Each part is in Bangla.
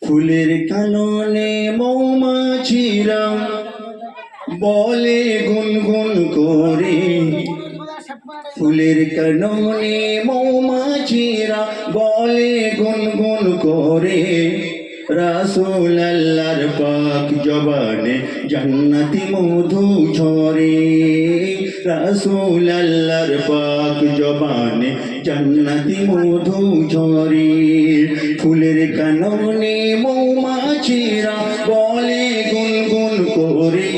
ফুলের কাননে মৌমাছিরা বলে গুনগুন করে, ফুলের কাননে মৌমাছিরা বলে গুনগুন করে, রাসূল আল্লাহর পাক জবানে জান্নাতি মধু ঝরে, রাসূল আল্লাহর পাক জবানে জান্নাতি মধু ঝরে। ফুলের কাননে মৌমাছিরা বলে গুনগুন করে,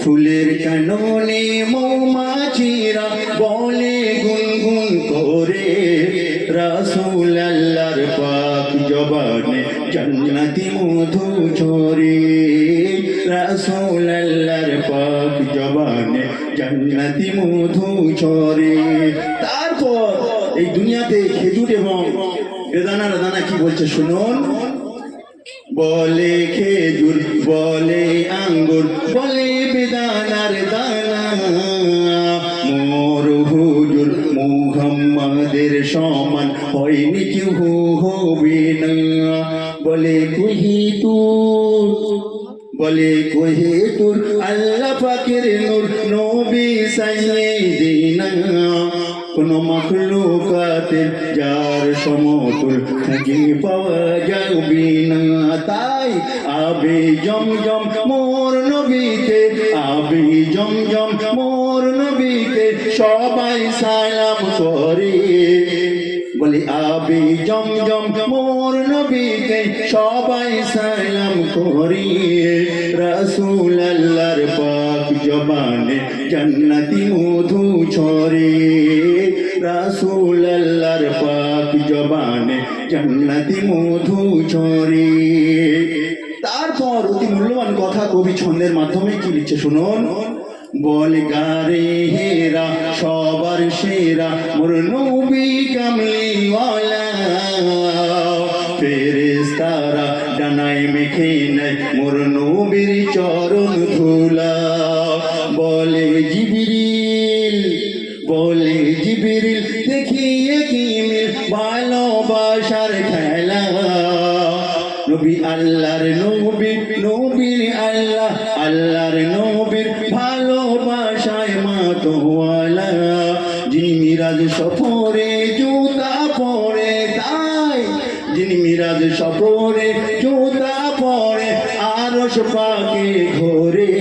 ফুলের কাননে মৌমাছিরা বলে গুনগুন করে, রাসূল আল্লাহর পাক জবানে জান্নাতি মধু ঝরে, রাসূল আল্লাহর পাক জবানে জান্নাতি মধু ঝরে। তারপর এই দুনিয়াতে খেজুর এবং বেদানার দানা কি বলছে শুনুন। বলে খেজুর বলে আঙ্গুর বলে বেদানার দানা, মোর হুজুর মুহাম্মাদের সমান হয়নি কেউ হবে না। বলে কহি তুর বলে কহে তুর আল্লাহ পাকের নূর নবী সাইয়্যিদিনা, কোন মাখলুকাতের যার সমতুল খুঁজে পাওয়া যাবে না। তাই আবে জমজম মোর নবীকে, আবে জমজম মোর নবীকে সবাই সালাম করে। বলে আবে জমজম মোর নবীকে সবাই সালাম করে, রাসূল আল্লাহর পাক জবানে জান্নাতি মধু ঝরে, রাসূল আল্লাহর পাক জবানে জান্নাতি মধু ঝরে। তারপর অতি মূল্যবান কথা কবি ছন্দের মাধ্যমে কি লিখছে শুনুন। বল গারে হেরা সবার সেরা মোর নবী কামলিওয়ালা, ফেরেশতারা ডানায় মেখে নেয় মোর নবীর চরণ ধুলা। বলে জিবরিল বলে জিবরিল দেখিয়ে কি মিল ভালোবাসার খেলা, নবী আল্লাহর নবী নবীর আল্লাহ আল্লাহর নবীর ভালোবাসায় মাতোয়ালা। যিনি মিরাজ সফরে জুতা পরে, তাই যিনি মিরাজ সফরে জুতা পরে আরশ পাকে ঘোরে,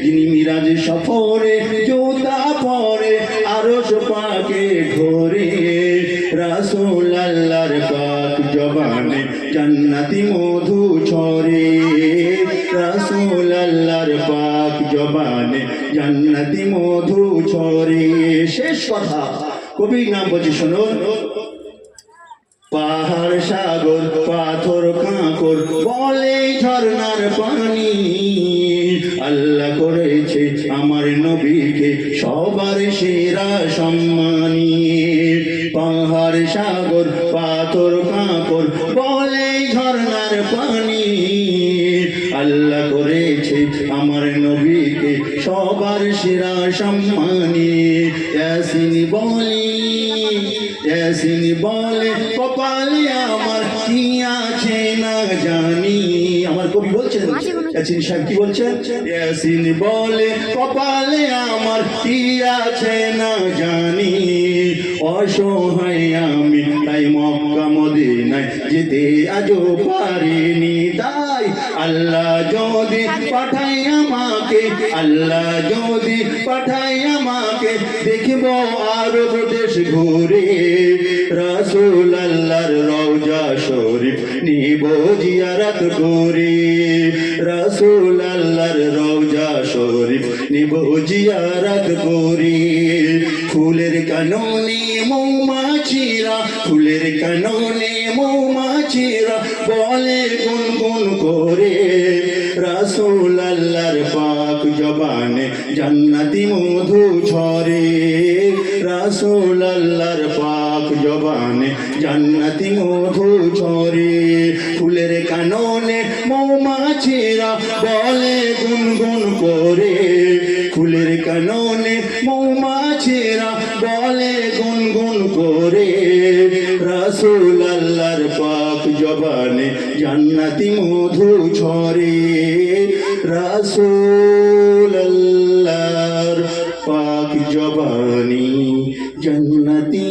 যিনি মিরাজ সফরে জুতা পরে আরশ পাকে ঘোরে, রাসূল আল্লাহর পাক জবানে জান্নাতি মধু ঝরে, রাসূল আল্লাহর পাক জবানে জান্নাতি মধু ঝরে। শেষ কথা কবির নাম বলছি শুনুন। পাহাড় সাগর পাথর কাঁকর বলে ঝর্ণার পানি, আল্লাহ করেছে আমার নবীকে সবার সেরা সম্মানী। পাহাড় সাগর পাথর কাঁকর বলে ঝর্ণার পানি, আল্লাহ করেছে আমার নবীকে সবার সেরা সম্মানী। ইয়াসিন বলি ইয়াসিন বলে কপালে আমার কি আছে না জানি। আমার কবি বলছেন, ইয়াসিন সাহেব কি বলছেন? ইয়াসিন বলে কপালে আমার কি আছে না জানি, অসহায় আমি তাই মক্কা মদিনায় যেতে আজও পারিনি। তাই আল্লাহ যদি পাঠাই আমাকে, আল্লাহ যদি পাঠাই আমাকে দেখব আরব দেশ ঘুরে, রাসূল আল্লাহর রওজা শরীফ নিব জিয়ারত করে, রাসূল আল্লাহর রওজা শরীফ নিব জিয়ারত করে। ফুলের কাননে মৌমাছিরা ফুলের কাননে মৌমাছিরা বলে গুনগুন করে, রাসূল আল্লাহর পাক জবানে জান্নাতি মধু ঝরে, রাসূল আল্লাহর পাক জবানে জান্নাতি মধু ঝরে। ফুলের কাননে মৌমাছিরা বলে গুনগুন করে, ফুলের কাননে মৌমাছিরা বলে গুনগুন করে, রাসূল আল্লাহর পাক জবানে জান্নাতি মধু ঝরে রাসূল আল্লাহর পাক জবানি জান্নাতি